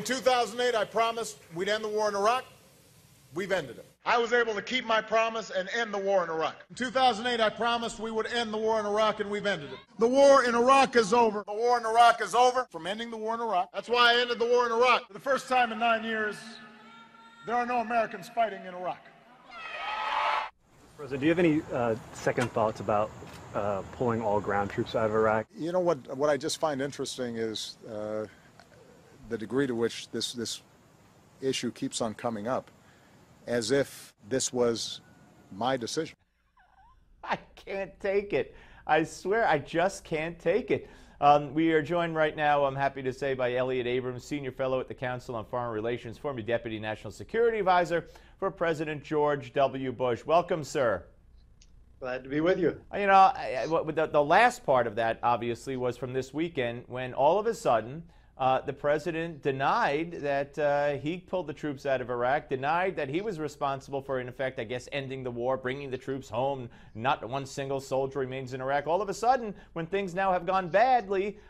2008, I promised we'd end the war in Iraq. We've ended it. I was able to keep my promise and end the war in Iraq. In 2008, I promised we would end the war in Iraq, and we've ended it. The war in Iraq is over. The war in Iraq is over. From ending the war in Iraq. That's why I ended the war in Iraq. For the first time in 9 years, there are no Americans fighting in Iraq. President, do you have any second thoughts about pulling all ground troops out of Iraq? You know what I just find interesting is the degree to which this issue keeps on coming up, as if this was my decision. I can't take it. I swear, I just can't take it. We are joined right now, I'm happy to say, by Elliott Abrams, Senior Fellow at the Council on Foreign Relations, former Deputy National Security Advisor for President George W. Bush. Welcome, sir. Glad to be with you. You know, the last part of that, obviously, was from this weekend when all of a sudden the president denied that he pulled the troops out of Iraq, denied that he was responsible for, in effect, I guess, ending the war, bringing the troops home. Not one single soldier remains in Iraq. All of a sudden, when things now have gone badly,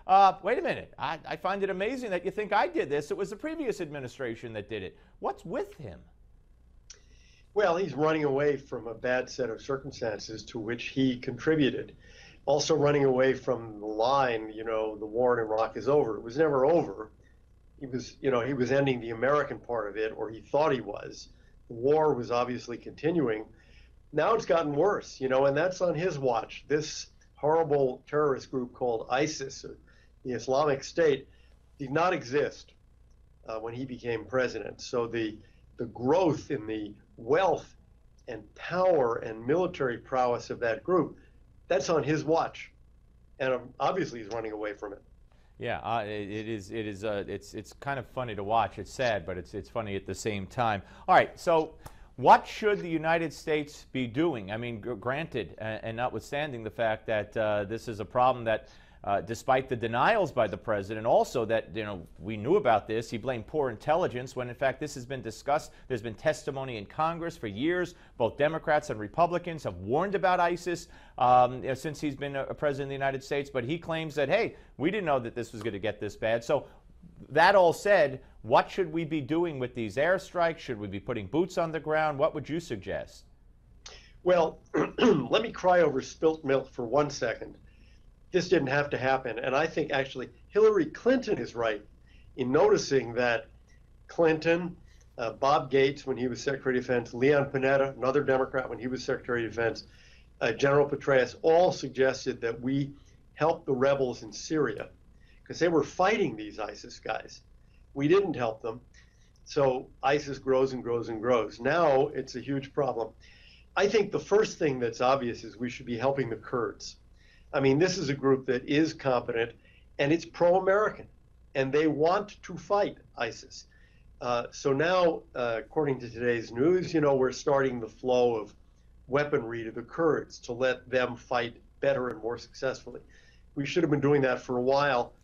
wait a minute, I find it amazing that you think I did this. It was the previous administration that did it. What's with him? Well, he's running away from a bad set of circumstances to which he contributed. Also running away from the line, you know, the war in Iraq is over. It was never over. He was ending the American part of it, or he thought he was. The war was obviously continuing. Now it's gotten worse, you know, and that's on his watch. This horrible terrorist group called ISIS, or the Islamic State, did not exist when he became president. So the growth in the wealth and power and military prowess of that group, that's on his watch, and obviously he's running away from it. Yeah, it's kind of funny to watch. It's sad, but it's funny at the same time. All right, so what should the United States be doing? I mean, granted, and notwithstanding the fact that this is a problem that, despite the denials by the president, also that, you know, we knew about this. He blamed poor intelligence when, in fact, this has been discussed. There's been testimony in Congress for years. Both Democrats and Republicans have warned about ISIS since he's been a president of the United States. But he claims that, hey, we didn't know that this was going to get this bad. So that all said, what should we be doing with these airstrikes? Should we be putting boots on the ground? What would you suggest? Well, let me cry over spilt milk for 1 second. This didn't have to happen. And I think actually Hillary Clinton is right in noticing that Clinton, Bob Gates when he was Secretary of Defense, Leon Panetta, another Democrat when he was Secretary of Defense, General Petraeus, all suggested that we help the rebels in Syria because they were fighting these ISIS guys. We didn't help them. So ISIS grows and grows and grows. Now it's a huge problem. I think the first thing that's obvious is we should be helping the Kurds. I mean, this is a group that is competent, and it's pro-American, and they want to fight ISIS. So now, according to today's news, you know, we're starting the flow of weaponry to the Kurds to let them fight better and more successfully. We should have been doing that for a while.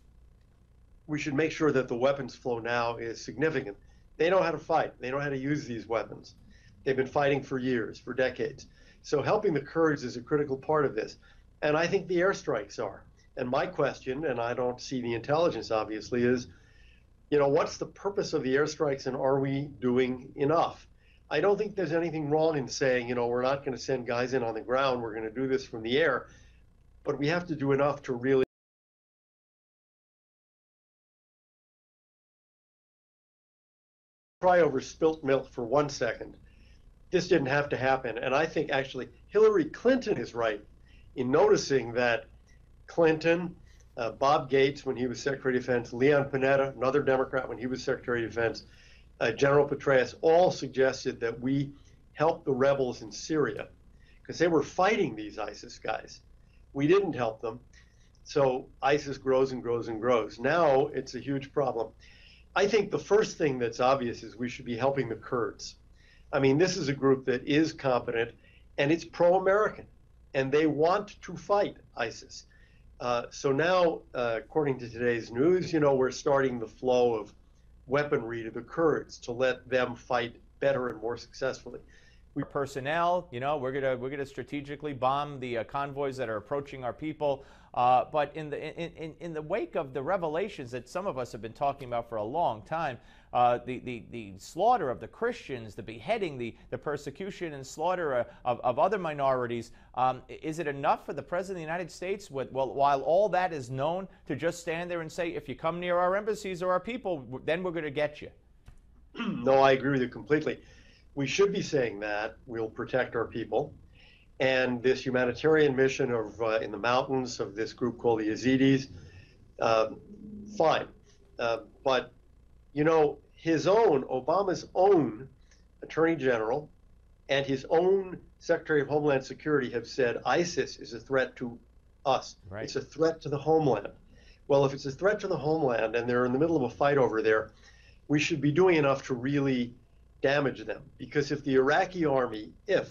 We should make sure that the weapons flow now is significant. They know how to fight. They know how to use these weapons. They've been fighting for years, for decades. So helping the Kurds is a critical part of this. And I think the airstrikes are. And my question, and I don't see the intelligence obviously, is, you know, what's the purpose of the airstrikes and are we doing enough? I don't think there's anything wrong in saying, you know, we're not going to send guys in on the ground. We're going to do this from the air. But we have to do enough to really cry over spilt milk for 1 second. This didn't have to happen. And I think actually Hillary Clinton is right in noticing that Clinton, Bob Gates when he was Secretary of Defense, Leon Panetta, another Democrat when he was Secretary of Defense, General Petraeus, all suggested that we help the rebels in Syria because they were fighting these ISIS guys. We didn't help them. So ISIS grows and grows and grows. Now it's a huge problem. I think the first thing that's obvious is we should be helping the Kurds. I mean, this is a group that is competent, and it's pro-American, and they want to fight ISIS. So now, according to today's news, you know, we're starting the flow of weaponry to the Kurds to let them fight better and more successfully. personnel, you know, we're gonna strategically bomb the convoys that are approaching our people. But in the wake of the revelations that some of us have been talking about for a long time, the slaughter of the Christians, the beheading, the persecution and slaughter of other minorities, is it enough for the President of the United States, while all that is known, to just stand there and say, if you come near our embassies or our people, then we're going to get you? No, I agree with you completely. We should be saying that we'll protect our people. And this humanitarian mission of in the mountains of this group called the Yazidis, fine. But, you know, Obama's own Attorney General and his own Secretary of Homeland Security have said ISIS is a threat to us. Right. It's a threat to the homeland. Well, if it's a threat to the homeland and they're in the middle of a fight over there, we should be doing enough to really damage them. Because if the Iraqi army and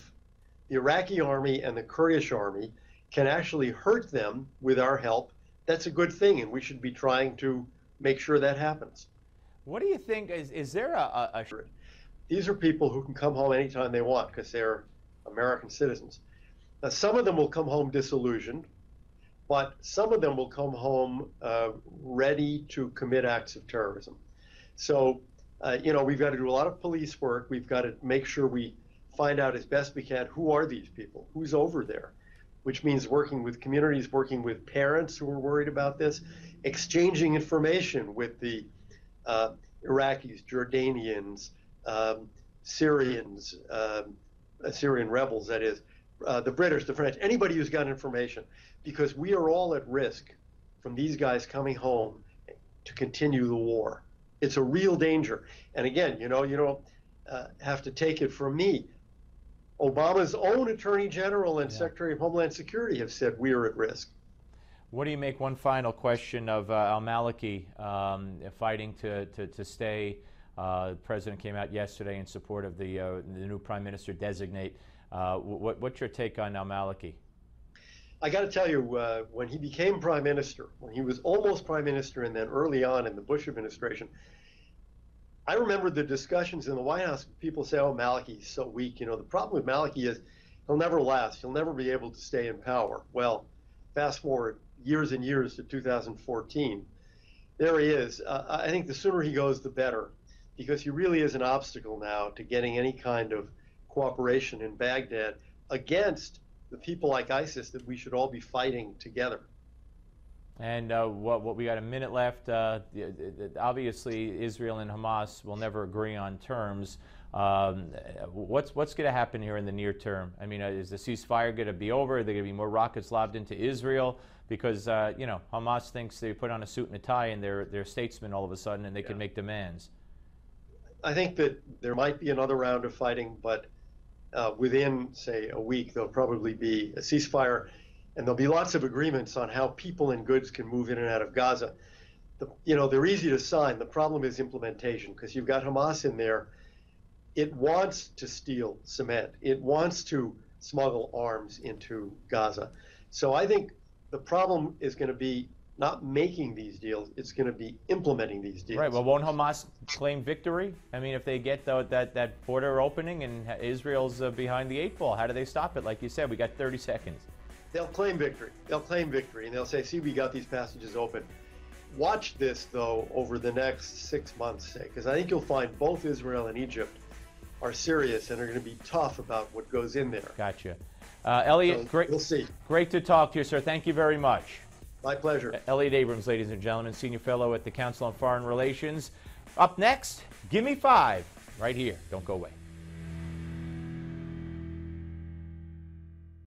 the Kurdish army can actually hurt them with our help, that's a good thing, and we should be trying to make sure that happens. What do you think? Is there a... These are people who can come home anytime they want because they're American citizens. Now, some of them will come home disillusioned, but some of them will come home ready to commit acts of terrorism. So, you know, we've got to do a lot of police work. We've got to make sure we find out as best we can who are these people, who's over there, which means working with communities, working with parents who are worried about this, exchanging information with the Iraqis, Jordanians, Syrians, Syrian rebels, that is, the British, the French, anybody who's got information, because we are all at risk from these guys coming home to continue the war. It's a real danger. And again, you know, you don't have to take it from me. Obama's own Attorney General and Secretary of Homeland Security have said we are at risk. What do you make, one final question, of al-Maliki fighting to stay? The president came out yesterday in support of the new prime minister designate. What's your take on al-Maliki? I got to tell you, when he became prime minister, when he was almost prime minister and then early on in the Bush administration, I remember the discussions in the White House. People say, oh, Maliki's so weak. You know, the problem with Maliki is he'll never last. He'll never be able to stay in power. Well, fast forward years and years to 2014. There he is. I think the sooner he goes, the better, because he really is an obstacle now to getting any kind of cooperation in Baghdad against the people like ISIS that we should all be fighting together. And what we got a minute left. Obviously, Israel and Hamas will never agree on terms. What's going to happen here in the near term? I mean, is the ceasefire going to be over? Are there going to be more rockets lobbed into Israel? Because you know, Hamas thinks they put on a suit and a tie and they're statesmen all of a sudden and they can make demands. I think that there might be another round of fighting, but within, say, a week, there'll probably be a ceasefire. And there'll be lots of agreements on how people and goods can move in and out of Gaza. You know, they're easy to sign. The problem is implementation, because you've got Hamas in there. It wants to steal cement. It wants to smuggle arms into Gaza. So I think the problem is going to be not making these deals. It's going to be implementing these deals. Right. Well, won't Hamas claim victory? I mean, if they get that border opening and Israel's behind the 8 ball, how do they stop it? Like you said, we got 30 seconds. They'll claim victory. They'll claim victory, and they'll say, see, we got these passages open. Watch this, though, over the next 6 months, say, because I think you'll find both Israel and Egypt are serious and are going to be tough about what goes in there. Gotcha. Elliott, so we'll see. Great to talk to you, sir. Thank you very much. My pleasure. Elliott Abrams, ladies and gentlemen, Senior Fellow at the Council on Foreign Relations. Up next, Give Me 5, right here. Don't go away.